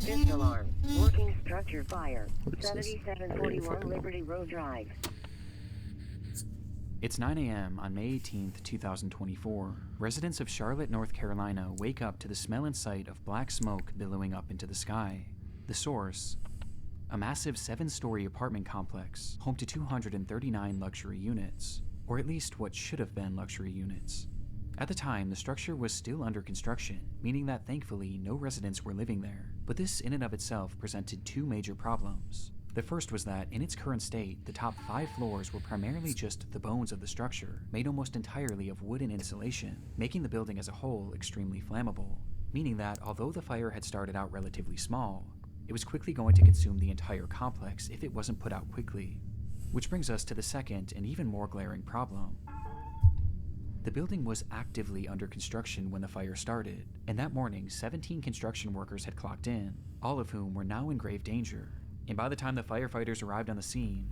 Fifth alarm. Working structure fire. What is this? I don't even 7741 fucking know. Liberty Road Drive. It's 9 a.m. on May 18th, 2024. Residents of Charlotte, North Carolina wake up to the smell and sight of black smoke billowing up into the sky. The source: a massive 7-story apartment complex, home to 239 luxury units, or at least what should have been luxury units. At the time, the structure was still under construction, meaning that thankfully no residents were living there. But this in and of itself presented 2 major problems. The first was that, in its current state, the top 5 floors were primarily just the bones of the structure, made almost entirely of wood and insulation, making the building as a whole extremely flammable, meaning that although the fire had started out relatively small, it was quickly going to consume the entire complex if it wasn't put out quickly. Which brings us to the second and even more glaring problem. The building was actively under construction when the fire started, and that morning 17 construction workers had clocked in, all of whom were now in grave danger. And by the time the firefighters arrived on the scene,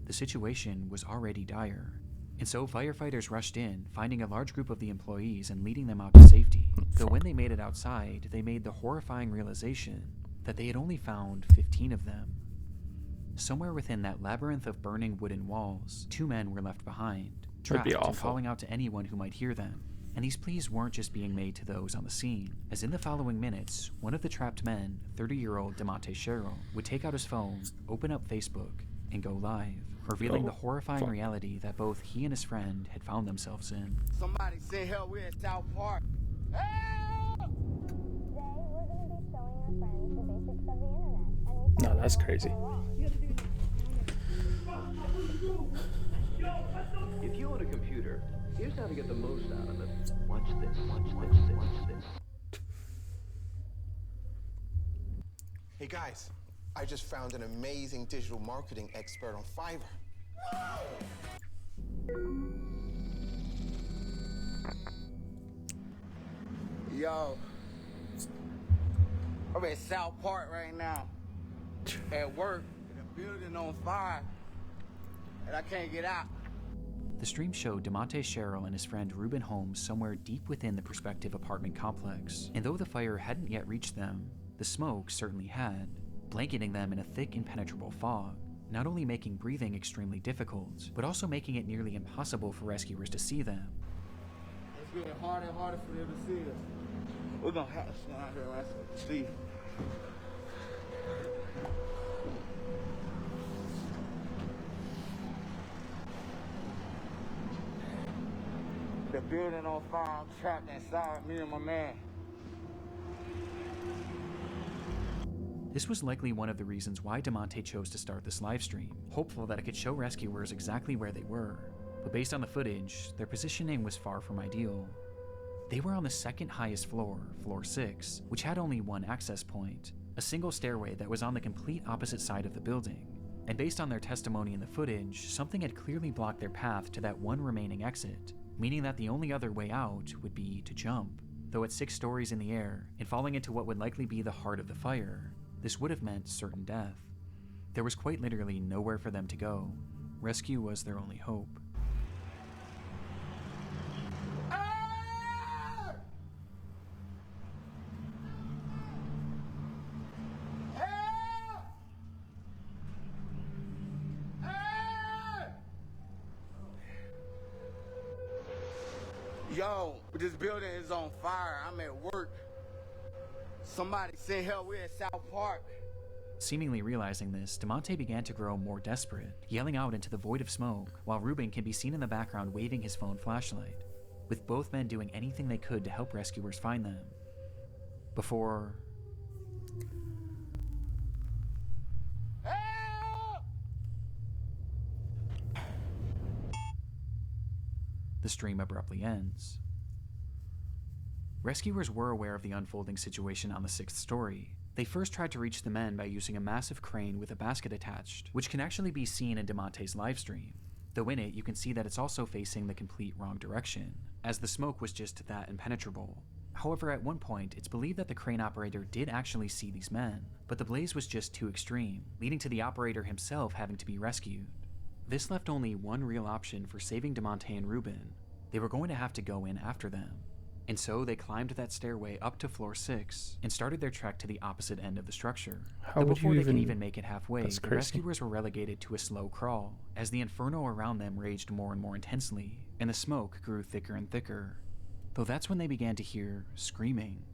the situation was already dire. And so firefighters rushed in, finding a large group of the employees and leading them out to safety. Though when they made it outside, they made the horrifying realization that they had only found 15 of them. Somewhere within that labyrinth of burning wooden walls, 2 men were left behind, trapped and calling out to anyone who might hear them. And these pleas weren't just being made to those on the scene, as in the following minutes, one of the trapped men, 30-year-old DeMonte Sherrill, would take out his phone, open up Facebook, and go live, revealing the horrifying reality that both he and his friend had found themselves in. Somebody say hell, we're in South Park. Help! Today, we're going to be showing our friends the basics of the internet. And we No, that's crazy. If you own a computer, here's how to get the most out of it. Watch this, watch this, watch this. Hey guys, I just found an amazing digital marketing expert on Fiverr. Yo, I'm at South Park right now. At work, the building on fire, and I can't get out. The stream showed DeMonte Sherrill and his friend Ruben Holmes somewhere deep within the prospective apartment complex, and though the fire hadn't yet reached them, the smoke certainly had, blanketing them in a thick, impenetrable fog, not only making breathing extremely difficult, but also making it nearly impossible for rescuers to see them. It's getting harder and harder for them to see us. We're gonna have to stand out here and see. The building on fire, I'm trapped inside, me and my man. This was likely one of the reasons why DeMonte chose to start this livestream, hopeful that it could show rescuers exactly where they were. But based on the footage, their positioning was far from ideal. They were on the second highest floor, floor 6, which had only one access point, a single stairway that was on the complete opposite side of the building. And based on their testimony in the footage, something had clearly blocked their path to that one remaining exit, meaning that the only other way out would be to jump. Though at 6 stories in the air, and falling into what would likely be the heart of the fire, this would have meant certain death. There was quite literally nowhere for them to go. Rescue was their only hope. Yo, this building is on fire. I'm at work. Somebody send help. We're in South Park. Seemingly realizing this, DeMonte began to grow more desperate, yelling out into the void of smoke, while Ruben can be seen in the background waving his phone flashlight, with both men doing anything they could to help rescuers find them. Before... the stream abruptly ends. Rescuers were aware of the unfolding situation on the 6th story. They first tried to reach the men by using a massive crane with a basket attached, which can actually be seen in DeMonte's livestream, though in it you can see that it's also facing the complete wrong direction, as the smoke was just that impenetrable. However, at one point, it's believed that the crane operator did actually see these men, but the blaze was just too extreme, leading to the operator himself having to be rescued. This left only one real option for saving DeMonte and Ruben. They were going to have to go in after them. And so they climbed that stairway up to floor 6 and started their trek to the opposite end of the structure. How But would before you they could even- even make it halfway, That's the crazy. rescuers were relegated to a slow crawl as the inferno around them raged more and more intensely, and the smoke grew thicker and thicker. Though that's when they began to hear screaming.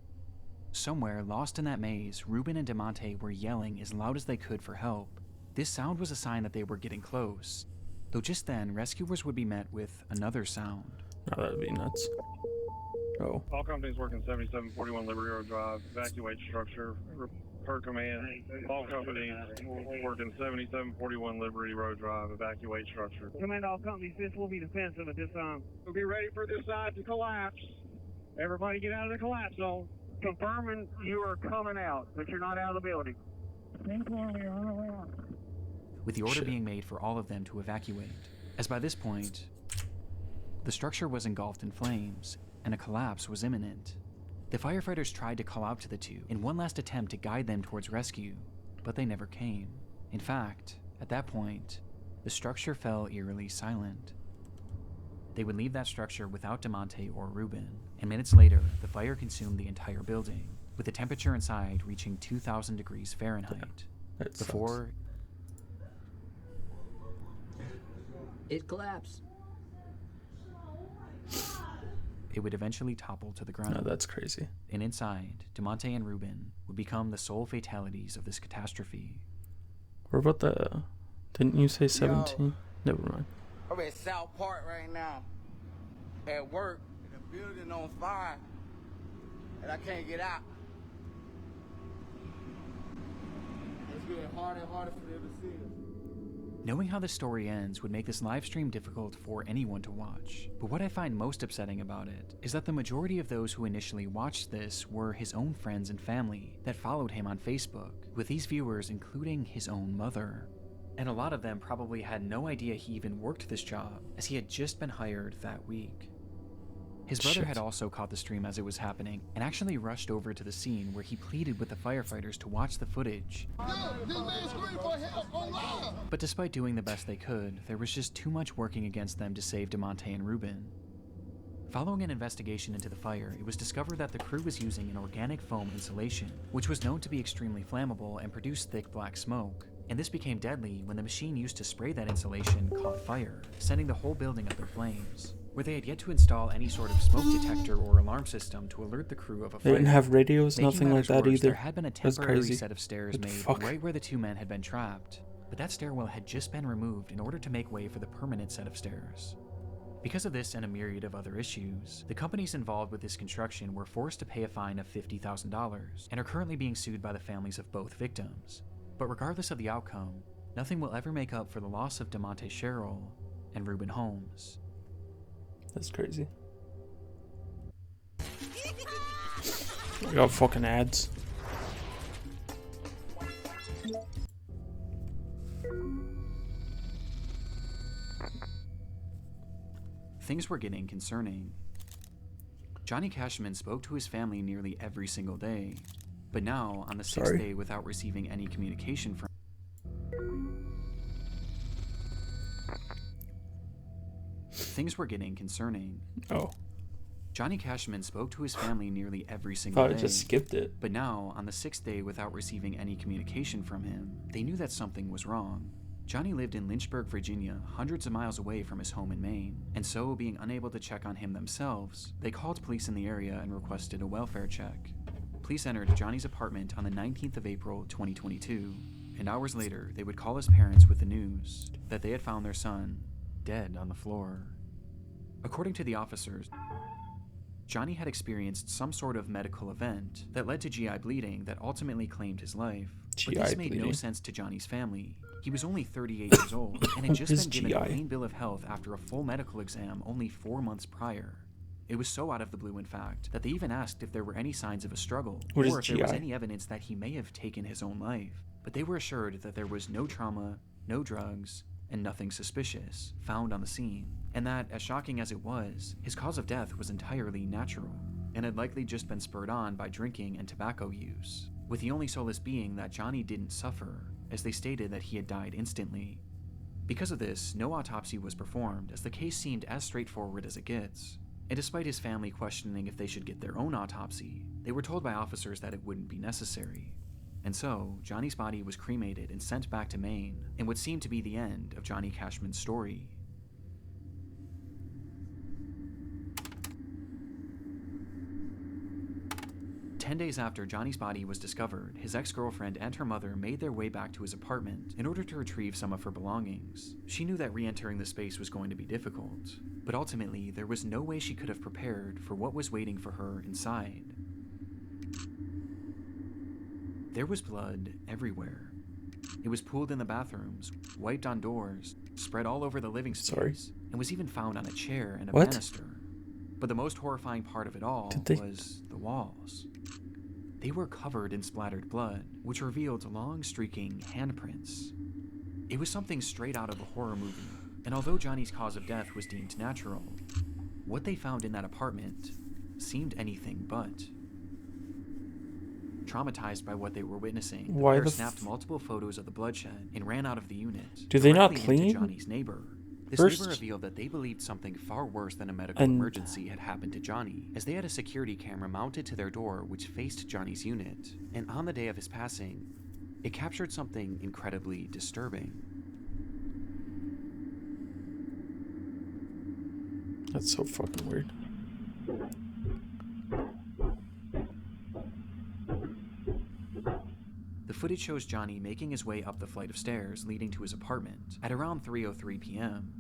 Somewhere lost in that maze, Ruben and DeMonte were yelling as loud as they could for help. This sound was a sign that they were getting close, though just then rescuers would be met with another sound. Oh, that'd be nuts. Oh. All companies working 7741 Liberty Road Drive, evacuate structure per command. All companies working 7741 Liberty Road Drive, evacuate structure. Command all companies, this will be defensive at this time. We'll be ready for this side to collapse. Everybody get out of the collapse zone. Confirming you are coming out, but you're not out of the building. With the order Shit. being made for all of them to evacuate, as by this point, the structure was engulfed in flames, and a collapse was imminent. The firefighters tried to call out to the two in one last attempt to guide them towards rescue, but they never came. In fact, at that point, the structure fell eerily silent. They would leave that structure without DeMonte or Ruben, and minutes later, the fire consumed the entire building, with the temperature inside reaching 2,000 degrees Fahrenheit. That sucks. Before It collapsed. it would eventually topple to the ground. No, that's crazy. And inside, DeMonte and Ruben would become the sole fatalities of this catastrophe. What about the... Didn't you say 17? Never mind. I'm at South Park right now, at work, in a building on fire, and I can't get out. It's getting harder and harder for them to see us. Knowing how this story ends would make this live stream difficult for anyone to watch. But what I find most upsetting about it is that the majority of those who initially watched this were his own friends and family that followed him on Facebook, with these viewers including his own mother. And a lot of them probably had no idea he even worked this job, as he had just been hired that week. His brother Shit. had also caught the stream as it was happening and actually rushed over to the scene where he pleaded with the firefighters to watch the footage. But despite doing the best they could, there was just too much working against them to save DeMonte and Ruben. Following an investigation into the fire, it was discovered that the crew was using an organic foam insulation, which was known to be extremely flammable and produce thick black smoke. And this became deadly when the machine used to spray that insulation caught fire, sending the whole building up in flames. Where they had yet to install any sort of smoke detector or alarm system to alert the crew of a They fire. didn't have radios, Making nothing like matters that worse, either. There had been a That's temporary crazy. set of stairs What the made fuck? right where the two men had been trapped, but that stairwell had just been removed in order to make way for the permanent set of stairs. Because of this and a myriad of other issues, the companies involved with this construction were forced to pay a fine of $50,000 and are currently being sued by the families of both victims. But regardless of the outcome, nothing will ever make up for the loss of DeMonte Sherrill and Ruben Holmes. That's crazy. We got fucking ads. Things were getting concerning. Johnny Cashman spoke to his family nearly every single day, but now, on the sixth day without receiving any communication from Things were getting concerning. Oh. Johnny Cashman spoke to his family nearly every single Thought I day. just skipped it. But now, on the sixth day without receiving any communication from him, they knew that something was wrong. Johnny lived in Lynchburg, Virginia, hundreds of miles away from his home in Maine, and so, being unable to check on him themselves, they called police in the area and requested a welfare check. Police entered Johnny's apartment on the 19th of April, 2022, and hours later, they would call his parents with the news that they had found their son dead on the floor. According to the officers, Johnny had experienced some sort of medical event that led to GI bleeding that ultimately claimed his life. But this made no sense to Johnny's family. He was only 38 years old and had just been given a clean bill of health after a full medical exam only 4 months prior. It was so out of the blue, in fact, that they even asked if there were any signs of a struggle or if there was any evidence that he may have taken his own life. But they were assured that there was no trauma, no drugs, and nothing suspicious found on the scene, and that, as shocking as it was, his cause of death was entirely natural, and had likely just been spurred on by drinking and tobacco use, with the only solace being that Johnny didn't suffer, as they stated that he had died instantly. Because of this, no autopsy was performed, as the case seemed as straightforward as it gets. And despite his family questioning if they should get their own autopsy, they were told by officers that it wouldn't be necessary. And so, Johnny's body was cremated and sent back to Maine, in what seemed to be the end of Johnny Cashman's story. Ten days after Johnny's body was discovered, his ex-girlfriend and her mother made their way back to his apartment in order to retrieve some of her belongings. She knew that re-entering the space was going to be difficult, but ultimately there was no way she could have prepared for what was waiting for her inside. There was blood everywhere. It was pooled in the bathrooms, wiped on doors, spread all over the living space, and was even found on a chair and a banister. But the most horrifying part of it all was the walls. They were covered in splattered blood, which revealed long streaking handprints. It was something straight out of a horror movie, and although Johnny's cause of death was deemed natural, what they found in that apartment seemed anything but. Traumatized by what they were witnessing, the pair snapped multiple photos of the bloodshed and ran out of the unit. Do they not clean? Into Johnny's neighbor. This neighbor revealed that they believed something far worse than a medical emergency had happened to Johnny, as they had a security camera mounted to their door which faced Johnny's unit, and on the day of his passing, it captured something incredibly disturbing. That's so fucking weird. The footage shows Johnny making his way up the flight of stairs leading to his apartment at around 3:03 p.m.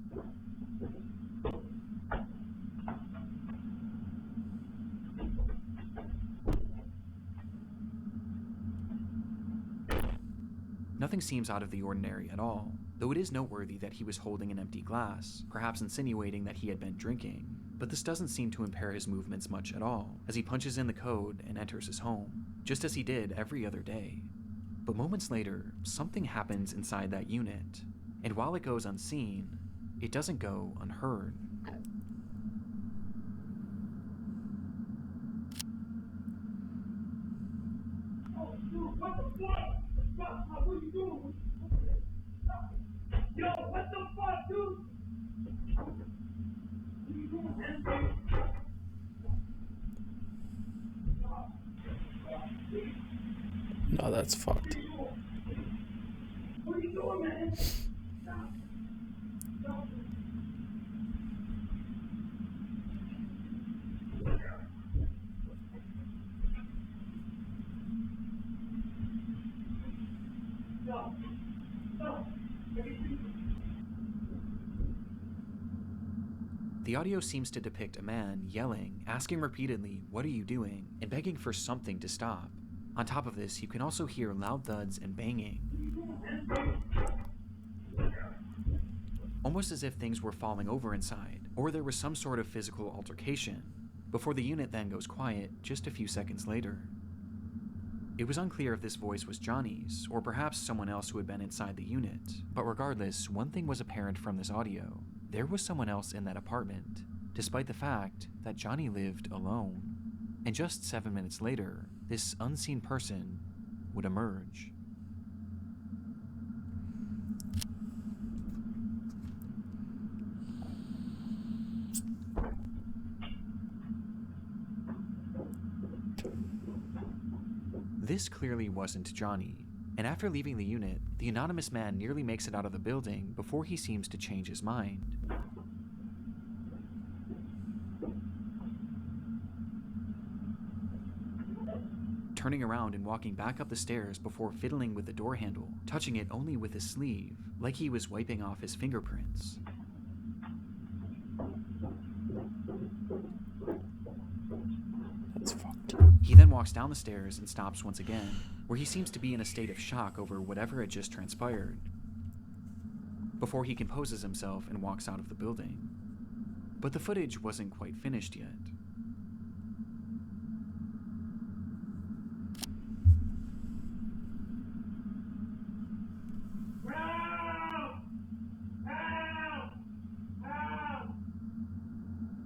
Nothing seems out of the ordinary at all, though it is noteworthy that he was holding an empty glass, perhaps insinuating that he had been drinking. But this doesn't seem to impair his movements much at all, as he punches in the code and enters his home, just as he did every other day. But moments later, something happens inside that unit, and while it goes unseen, it doesn't go unheard. What the fuck? What are you doing? Yo, what the fuck, dude? No, that's fucked. What are you doing, man? The audio seems to depict a man yelling, asking repeatedly, "What are you doing?" and begging for something to stop. On top of this, you can also hear loud thuds and banging, almost as if things were falling over inside, or there was some sort of physical altercation, before the unit then goes quiet just a few seconds later. It was unclear if this voice was Johnny's, or perhaps someone else who had been inside the unit, but regardless, one thing was apparent from this audio. There was someone else in that apartment, despite the fact that Johnny lived alone. And just 7 minutes later, this unseen person would emerge. This clearly wasn't Johnny, and after leaving the unit, the anonymous man nearly makes it out of the building before he seems to change his mind. Turning around and walking back up the stairs before fiddling with the door handle, touching it only with his sleeve, like he was wiping off his fingerprints. That's fucked. He then walks down the stairs and stops once again, where he seems to be in a state of shock over whatever had just transpired, before he composes himself and walks out of the building. But the footage wasn't quite finished yet.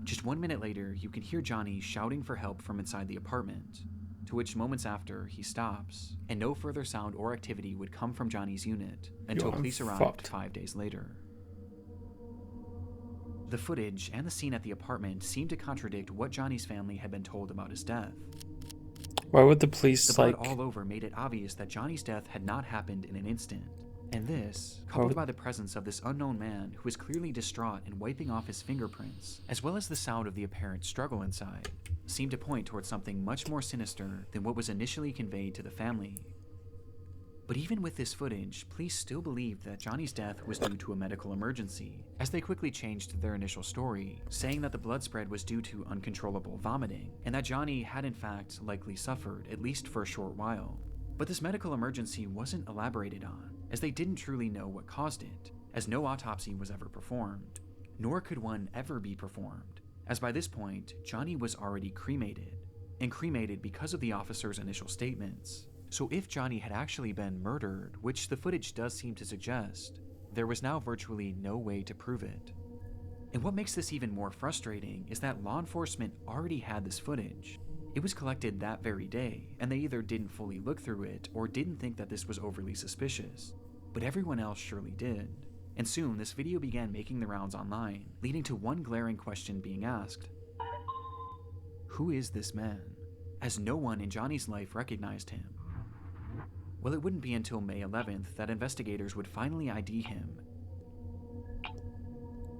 Just 1 minute later, you can hear Johnny shouting for help from inside the apartment, to which moments after, he stops, and no further sound or activity would come from Johnny's unit until police arrived 5 days later. The footage and the scene at the apartment seemed to contradict what Johnny's family had been told about his death. Why would the police, The blood all over made it obvious that Johnny's death had not happened in an instant. And this, coupled by the presence of this unknown man who was clearly distraught and wiping off his fingerprints, as well as the sound of the apparent struggle inside, seemed to point towards something much more sinister than what was initially conveyed to the family. But even with this footage, police still believed that Johnny's death was due to a medical emergency, as they quickly changed their initial story, saying that the blood spread was due to uncontrollable vomiting, and that Johnny had in fact likely suffered, at least for a short while. But this medical emergency wasn't elaborated on, as they didn't truly know what caused it, as no autopsy was ever performed, nor could one ever be performed, as by this point, Johnny was already cremated, and cremated because of the officer's initial statements. So if Johnny had actually been murdered, which the footage does seem to suggest, there was now virtually no way to prove it. And what makes this even more frustrating is that law enforcement already had this footage. It was collected that very day, and they either didn't fully look through it or didn't think that this was overly suspicious. But everyone else surely did. And soon this video began making the rounds online, leading to one glaring question being asked. Who is this man? As no one in Johnny's life recognized him. Well, it wouldn't be until May 11th that investigators would finally ID him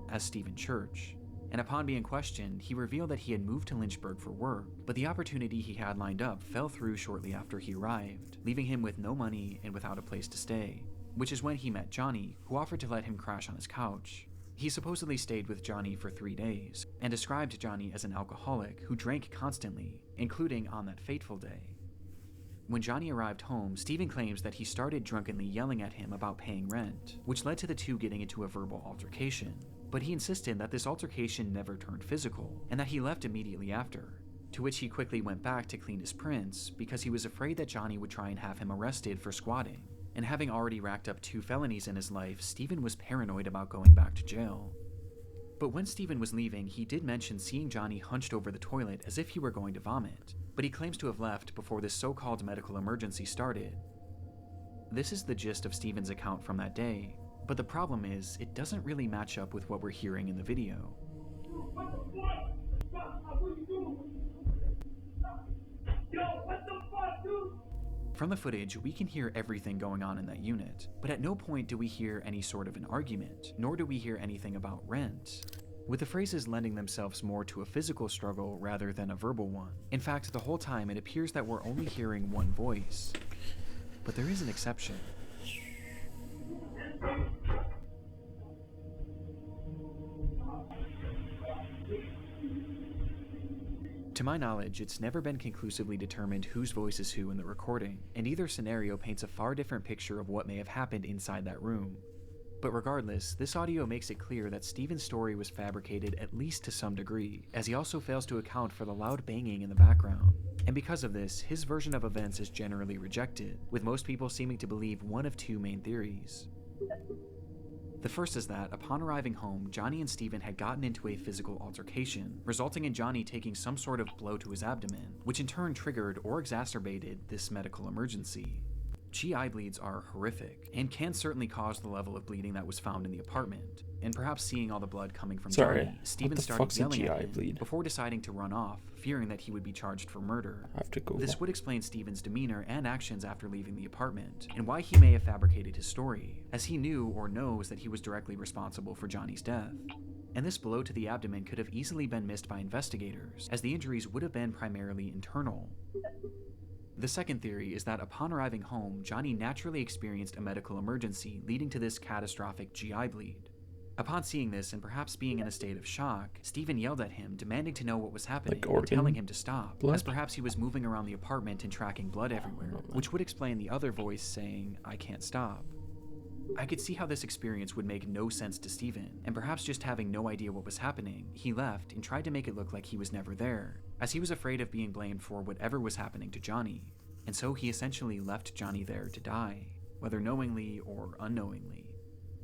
as Stephen Church, and upon being questioned, he revealed that he had moved to Lynchburg for work, but the opportunity he had lined up fell through shortly after he arrived, leaving him with no money and without a place to stay, which is when he met Johnny, who offered to let him crash on his couch. He supposedly stayed with Johnny for 3 days, and described Johnny as an alcoholic who drank constantly, including on that fateful day. When Johnny arrived home, Stephen claims that he started drunkenly yelling at him about paying rent, which led to the two getting into a verbal altercation. But he insisted that this altercation never turned physical, and that he left immediately after, to which he quickly went back to clean his prints because he was afraid that Johnny would try and have him arrested for squatting. And having already racked up 2 felonies in his life, Stephen was paranoid about going back to jail. But when Stephen was leaving, he did mention seeing Johnny hunched over the toilet as if he were going to vomit, but he claims to have left before this so-called medical emergency started. This is the gist of Stephen's account from that day, but the problem is, it doesn't really match up with what we're hearing in the video. What the fuck? What are you doing? Yo, what the fuck, dude? From the footage, we can hear everything going on in that unit, but at no point do we hear any sort of an argument, nor do we hear anything about rent, with the phrases lending themselves more to a physical struggle rather than a verbal one. In fact, the whole time it appears that we're only hearing one voice. But there is an exception. To my knowledge, it's never been conclusively determined whose voice is who in the recording, and either scenario paints a far different picture of what may have happened inside that room. But regardless, this audio makes it clear that Stephen's story was fabricated at least to some degree, as he also fails to account for the loud banging in the background. And because of this, his version of events is generally rejected, with most people seeming to believe one of 2 main theories. The first is that, upon arriving home, Johnny and Stephen had gotten into a physical altercation, resulting in Johnny taking some sort of blow to his abdomen, which in turn triggered or exacerbated this medical emergency. GI bleeds are horrific, and can certainly cause the level of bleeding that was found in the apartment, and perhaps seeing all the blood coming from Johnny, Stephen started yelling at him before deciding to run off, fearing that he would be charged for murder. This would explain Stephen's demeanor and actions after leaving the apartment, and why he may have fabricated his story, as he knew or knows that he was directly responsible for Johnny's death. And this blow to the abdomen could have easily been missed by investigators, as the injuries would have been primarily internal. The second theory is that upon arriving home, Johnny naturally experienced a medical emergency leading to this catastrophic GI bleed. Upon seeing this and perhaps being in a state of shock, Stephen yelled at him, demanding to know what was happening and telling him to stop, as perhaps he was moving around the apartment and tracking blood everywhere, which would explain the other voice saying, "I can't stop." I could see how this experience would make no sense to Stephen, and perhaps just having no idea what was happening, he left and tried to make it look like he was never there, as he was afraid of being blamed for whatever was happening to Johnny, and so he essentially left Johnny there to die, whether knowingly or unknowingly.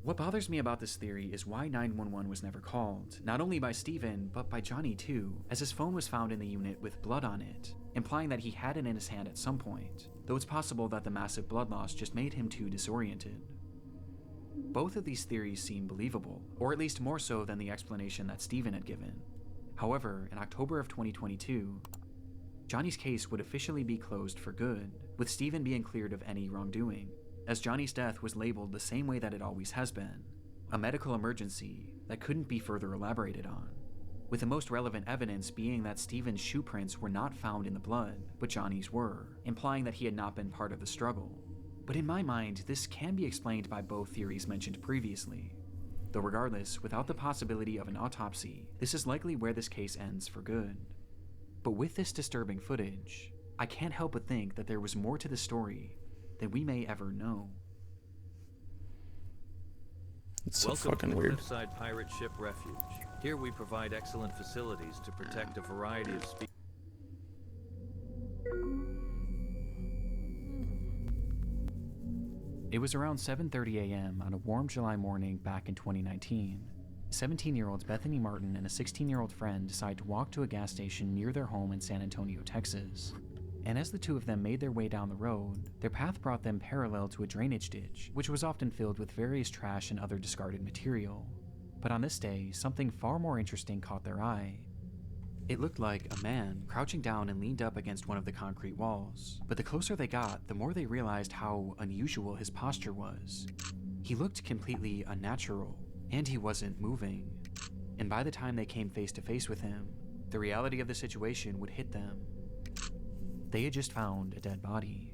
What bothers me about this theory is why 911 was never called, not only by Stephen, but by Johnny too, as his phone was found in the unit with blood on it, implying that he had it in his hand at some point, though it's possible that the massive blood loss just made him too disoriented. Both of these theories seem believable, or at least more so than the explanation that Stephen had given. However, in October of 2022, Johnny's case would officially be closed for good, with Stephen being cleared of any wrongdoing, as Johnny's death was labeled the same way that it always has been, a medical emergency that couldn't be further elaborated on, with the most relevant evidence being that Stephen's shoe prints were not found in the blood, but Johnny's were, implying that he had not been part of the struggle. But in my mind, this can be explained by both theories mentioned previously. Though regardless, without the possibility of an autopsy, this is likely where this case ends for good. But with this disturbing footage, I can't help but think that there was more to the story than we may ever know. It's so Welcome fucking to weird. Cliffside Pirate Ship Refuge. Here we provide excellent facilities to protect a variety of species. It was around 7:30 a.m. on a warm July morning back in 2019. 17-year-olds Bethany Martin and a 16-year-old friend decide to walk to a gas station near their home in San Antonio, Texas. And as the two of them made their way down the road, their path brought them parallel to a drainage ditch, which was often filled with various trash and other discarded material. But on this day, something far more interesting caught their eye. It looked like a man crouching down and leaned up against one of the concrete walls, but the closer they got, the more they realized how unusual his posture was. He looked completely unnatural, and he wasn't moving. And by the time they came face to face with him, the reality of the situation would hit them. They had just found a dead body.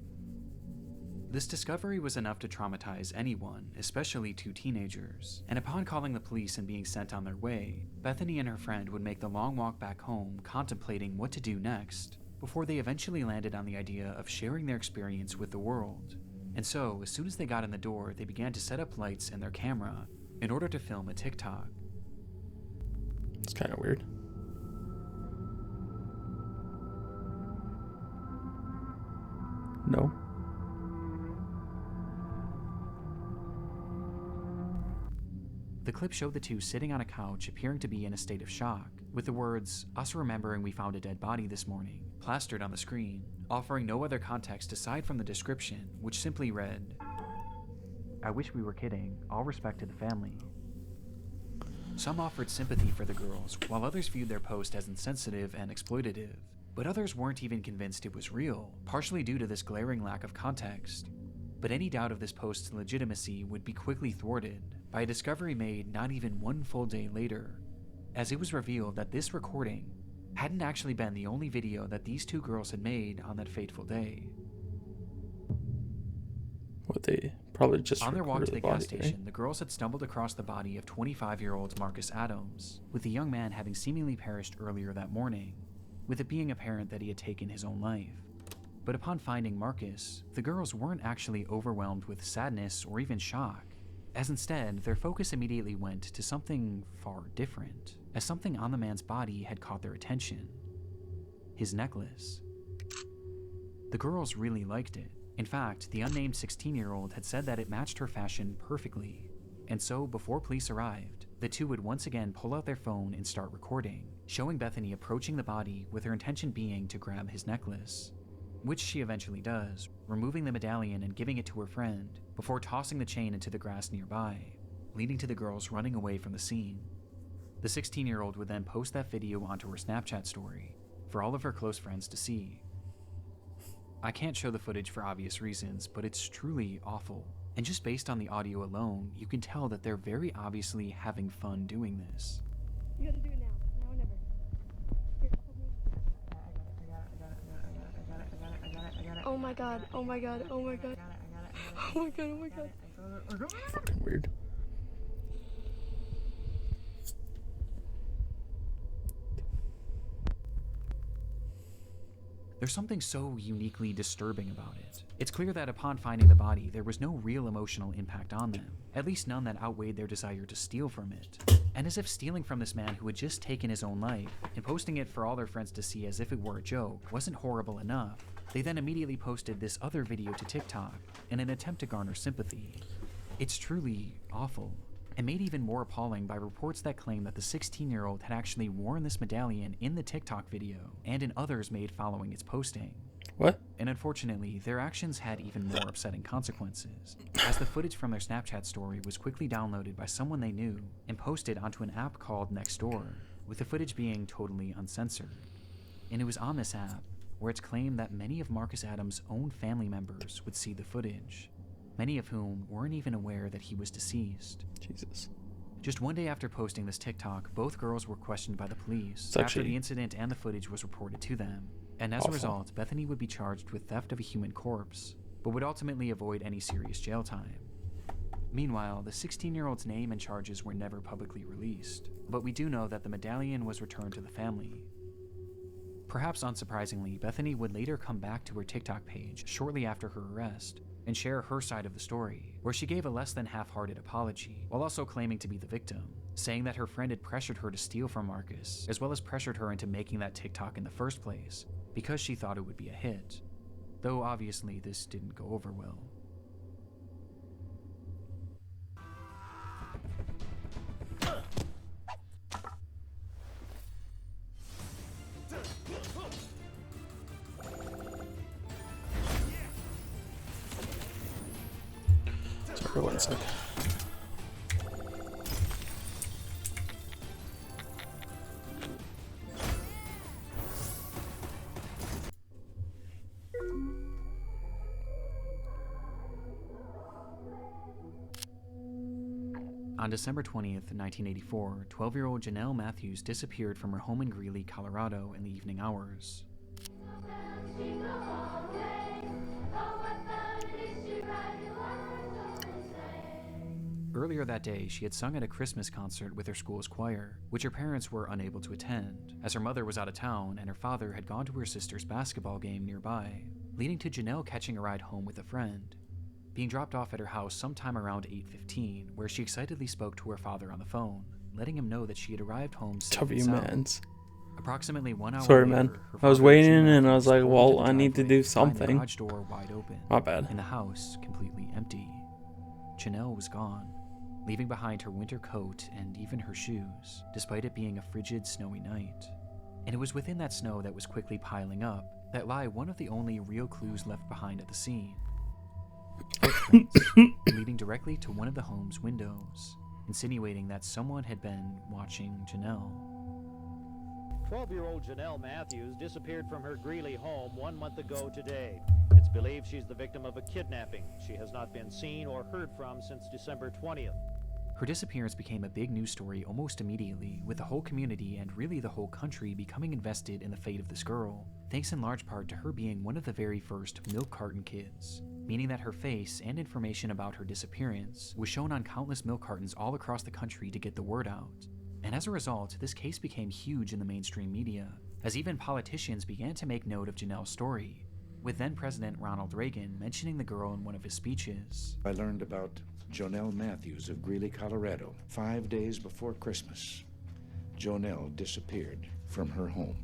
This discovery was enough to traumatize anyone, especially two teenagers, and upon calling the police and being sent on their way, Bethany and her friend would make the long walk back home contemplating what to do next, before they eventually landed on the idea of sharing their experience with the world. And so, as soon as they got in the door, they began to set up lights and their camera in order to film a TikTok. It's kind of weird. No. The clip showed the two sitting on a couch appearing to be in a state of shock, with the words, "Us remembering we found a dead body this morning," plastered on the screen, offering no other context aside from the description, which simply read, "I wish we were kidding, all respect to the family." Some offered sympathy for the girls, while others viewed their post as insensitive and exploitative, but others weren't even convinced it was real, partially due to this glaring lack of context. But any doubt of this post's legitimacy would be quickly thwarted by a discovery made not even one full day later, as it was revealed that this recording hadn't actually been the only video that these two girls had made on that fateful day. What, they probably just on their walk to the body, gas station, right? the girls had stumbled across the body of 25-year-old Marcus Adams, with the young man having seemingly perished earlier that morning, with it being apparent that he had taken his own life. But upon finding Marcus, the girls weren't actually overwhelmed with sadness or even shock, as instead, their focus immediately went to something far different, as something on the man's body had caught their attention. His necklace. The girls really liked it. In fact, the unnamed 16-year-old had said that it matched her fashion perfectly, and so before police arrived, the two would once again pull out their phone and start recording, showing Bethany approaching the body with her intention being to grab his necklace, which she eventually does, removing the medallion and giving it to her friend, before tossing the chain into the grass nearby, leading to the girls running away from the scene. The 16-year-old would then post that video onto her Snapchat story, for all of her close friends to see. I can't show the footage for obvious reasons, but it's truly awful. And just based on the audio alone, you can tell that they're very obviously having fun doing this. You gotta do it now or never. Here, oh my god, oh my god, oh my god. Oh my god, oh my god. Fucking weird. There's something so uniquely disturbing about it. It's clear that upon finding the body, there was no real emotional impact on them, at least none that outweighed their desire to steal from it. And as if stealing from this man who had just taken his own life, and posting it for all their friends to see as if it were a joke, wasn't horrible enough, they then immediately posted this other video to TikTok in an attempt to garner sympathy. It's truly awful, and made even more appalling by reports that claim that the 16-year-old had actually worn this medallion in the TikTok video and in others made following its posting. What? And unfortunately, their actions had even more upsetting consequences, as the footage from their Snapchat story was quickly downloaded by someone they knew and posted onto an app called Nextdoor, with the footage being totally uncensored. And it was on this app where it's claimed that many of Marcus Adams' own family members would see the footage, many of whom weren't even aware that he was deceased. Jesus. Just one day after posting this TikTok, both girls were questioned by the police after the incident and the footage was reported to them. And as a result, Bethany would be charged with theft of a human corpse, but would ultimately avoid any serious jail time. Meanwhile, the 16-year-old's name and charges were never publicly released, but we do know that the medallion was returned to the family. Perhaps unsurprisingly, Bethany would later come back to her TikTok page shortly after her arrest and share her side of the story, where she gave a less than half-hearted apology, while also claiming to be the victim, saying that her friend had pressured her to steal from Marcus, as well as pressured her into making that TikTok in the first place, because she thought it would be a hit, though obviously this didn't go over well. Sorry, 1 sec. On December 20th, 1984, 12-year-old Janelle Matthews disappeared from her home in Greeley, Colorado in the evening hours. Earlier that day, she had sung at a Christmas concert with her school's choir, which her parents were unable to attend, as her mother was out of town and her father had gone to her sister's basketball game nearby, leading to Janelle catching a ride home with a friend, being dropped off at her house sometime around 8:15, where she excitedly spoke to her father on the phone, letting him know that she had arrived home safe and sound. Approximately 1 hour Sorry, later, man. her I was father waiting Jim and I was like, Matthews well, pulled into I the need to driveway do to find the something. garage door wide open. My bad. And the house completely empty. Janelle was gone, leaving behind her winter coat and even her shoes, despite it being a frigid, snowy night. And it was within that snow that was quickly piling up that lie one of the only real clues left behind at the scene. Footprints leading directly to one of the home's windows, insinuating that someone had been watching Janelle. 12-year-old Janelle Matthews disappeared from her Greeley home 1 month ago today. It's believed she's the victim of a kidnapping. She has not been seen or heard from since December 20th. Her disappearance became a big news story almost immediately, with the whole community and really the whole country becoming invested in the fate of this girl, thanks in large part to her being one of the very first milk carton kids, meaning that her face and information about her disappearance was shown on countless milk cartons all across the country to get the word out. And as a result, this case became huge in the mainstream media, as even politicians began to make note of Janelle's story, with then-President Ronald Reagan mentioning the girl in one of his speeches. I learned about Janelle Matthews of Greeley, Colorado, 5 days before Christmas. Janelle disappeared from her home.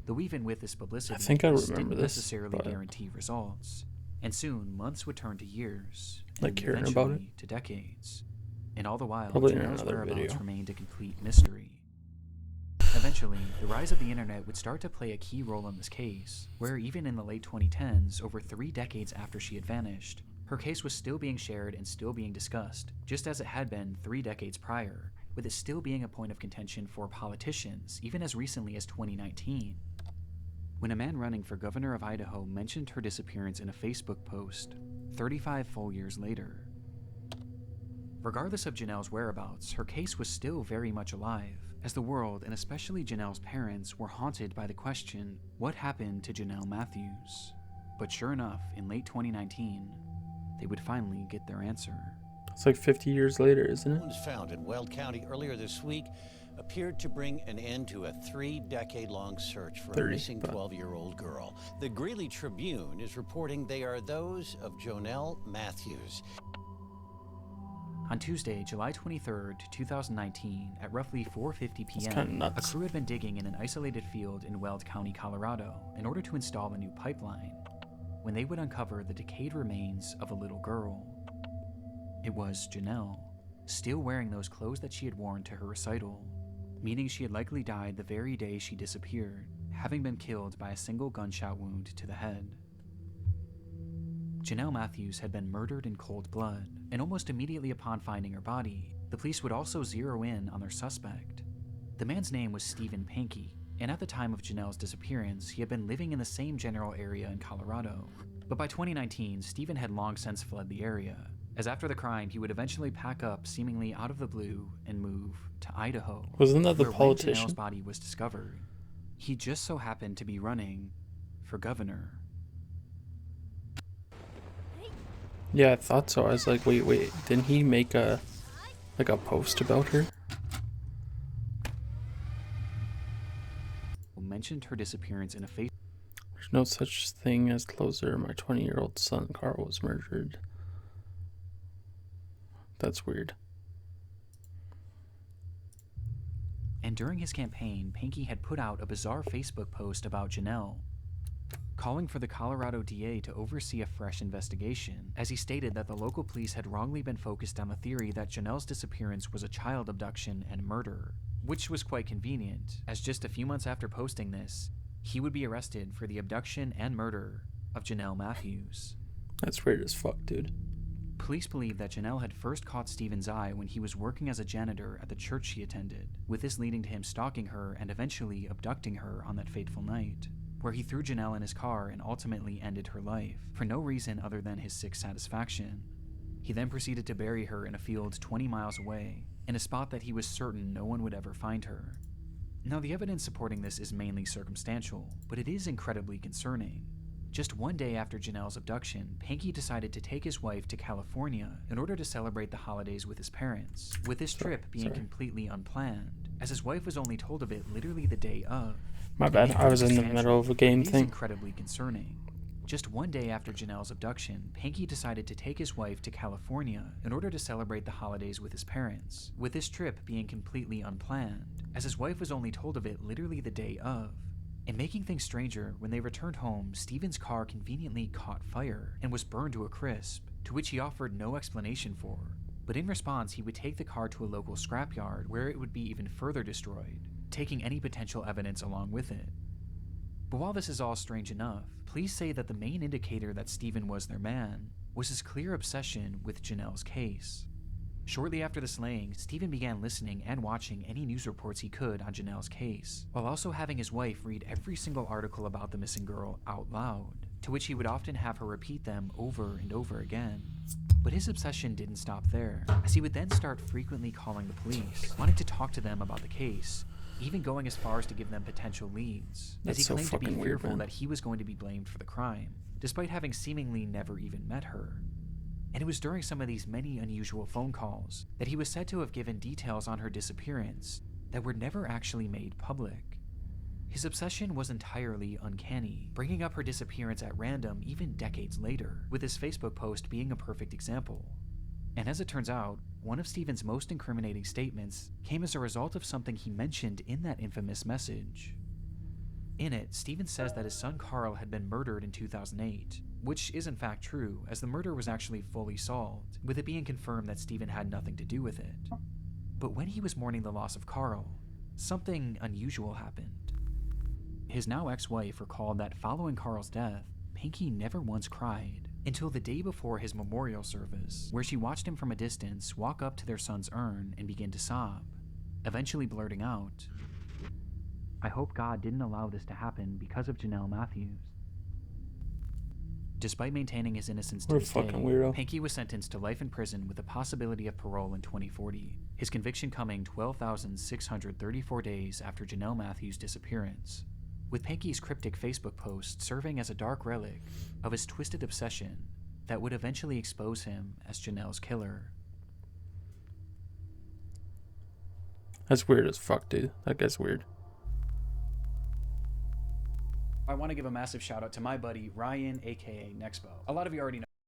Though even with this publicity, I think I this remember didn't this, necessarily but guarantee results, and soon months would turn to years, like and hearing eventually about it. to decades. And all the while, Probably in Janelle's another whereabouts video. remained a complete mystery. Eventually, the rise of the internet would start to play a key role in this case, where even in the late 2010s, over 3 decades after she had vanished, her case was still being shared and still being discussed, just as it had been 3 decades prior, with it still being a point of contention for politicians, even as recently as 2019. When a man running for governor of Idaho mentioned her disappearance in a Facebook post, 35 full years later. Regardless of Janelle's whereabouts, her case was still very much alive, as the world, and especially Janelle's parents, were haunted by the question, what happened to Janelle Matthews? But sure enough, in late 2019, they would finally get their answer. It's like 50 years later, isn't it? Bones found in Weld County earlier this week appeared to bring an end to a 3-decade-long search for a missing 12-year-old girl. The Greeley Tribune is reporting they are those of Janelle Matthews. On Tuesday, July 23rd, 2019, at roughly 4:50 p.m., a crew had been digging in an isolated field in Weld County, Colorado, in order to install a new pipeline, when they would uncover the decayed remains of a little girl. It was Janelle, still wearing those clothes that she had worn to her recital, meaning she had likely died the very day she disappeared, having been killed by a single gunshot wound to the head. Janelle Matthews had been murdered in cold blood, and almost immediately upon finding her body, the police would also zero in on their suspect. The man's name was Stephen Pankey, and at the time of Janelle's disappearance, he had been living in the same general area in Colorado. But by 2019, Stephen had long since fled the area, as after the crime, he would eventually pack up seemingly out of the blue and move to Idaho. Wasn't that the where politician? When Janelle's body was discovered, he just so happened to be running for governor. Yeah, I thought so. I was like, wait, didn't he make a post about her? Mentioned her disappearance in a Facebook. There's no such thing as closer. My 20-year-old son Carl was murdered. That's weird. And during his campaign, Pankey had put out a bizarre Facebook post about Janelle, calling for the Colorado DA to oversee a fresh investigation, as he stated that the local police had wrongly been focused on the theory that Janelle's disappearance was a child abduction and murder, which was quite convenient, as just a few months after posting this, he would be arrested for the abduction and murder of Janelle Matthews. That's weird as fuck, dude. Police believe that Janelle had first caught Stephen's eye when he was working as a janitor at the church she attended, with this leading to him stalking her and eventually abducting her on that fateful night, where he threw Janelle in his car and ultimately ended her life, for no reason other than his sick satisfaction. He then proceeded to bury her in a field 20 miles away, in a spot that he was certain no one would ever find her. Now, the evidence supporting this is mainly circumstantial, but it is incredibly concerning. Just one day after Janelle's abduction, Pankey decided to take his wife to California in order to celebrate the holidays with his parents, with this trip being completely unplanned, as his wife was only told of it literally the day of. My bad, I was in the middle of a game thing. It is incredibly concerning. Just one day after Janelle's abduction, Pankey decided to take his wife to California in order to celebrate the holidays with his parents, with this trip being completely unplanned, as his wife was only told of it literally the day of. And making things stranger, when they returned home, Stephen's car conveniently caught fire and was burned to a crisp, to which he offered no explanation for. But in response, he would take the car to a local scrapyard where it would be even further destroyed, taking any potential evidence along with it. But while this is all strange enough, police say that the main indicator that Stephen was their man was his clear obsession with Janelle's case. Shortly after the slaying, Stephen began listening and watching any news reports he could on Janelle's case, while also having his wife read every single article about the missing girl out loud, to which he would often have her repeat them over and over again. But his obsession didn't stop there, as he would then start frequently calling the police, wanting to talk to them about the case, even going as far as to give them potential leads, as he claimed to be fearful that he was going to be blamed for the crime, despite having seemingly never even met her. And it was during some of these many unusual phone calls that he was said to have given details on her disappearance that were never actually made public. His obsession was entirely uncanny, bringing up her disappearance at random even decades later, with his Facebook post being a perfect example. And as it turns out, one of Stephen's most incriminating statements came as a result of something he mentioned in that infamous message. In it, Stephen says that his son Carl had been murdered in 2008, which is in fact true, as the murder was actually fully solved, with it being confirmed that Stephen had nothing to do with it. But when he was mourning the loss of Carl, something unusual happened. His now ex-wife recalled that following Carl's death, Pankey never once cried, until the day before his memorial service, where she watched him from a distance walk up to their son's urn and begin to sob, eventually blurting out, "I hope God didn't allow this to happen because of Janelle Matthews." Despite maintaining his innocence to this day, Pankey was sentenced to life in prison with the possibility of parole in 2040, his conviction coming 12,634 days after Janelle Matthews' disappearance, with Pankey's cryptic Facebook post serving as a dark relic of his twisted obsession that would eventually expose him as Janelle's killer. That's weird as fuck, dude. That guy's weird. I want to give a massive shout out to my buddy Ryan, aka Nexpo. A lot of you already know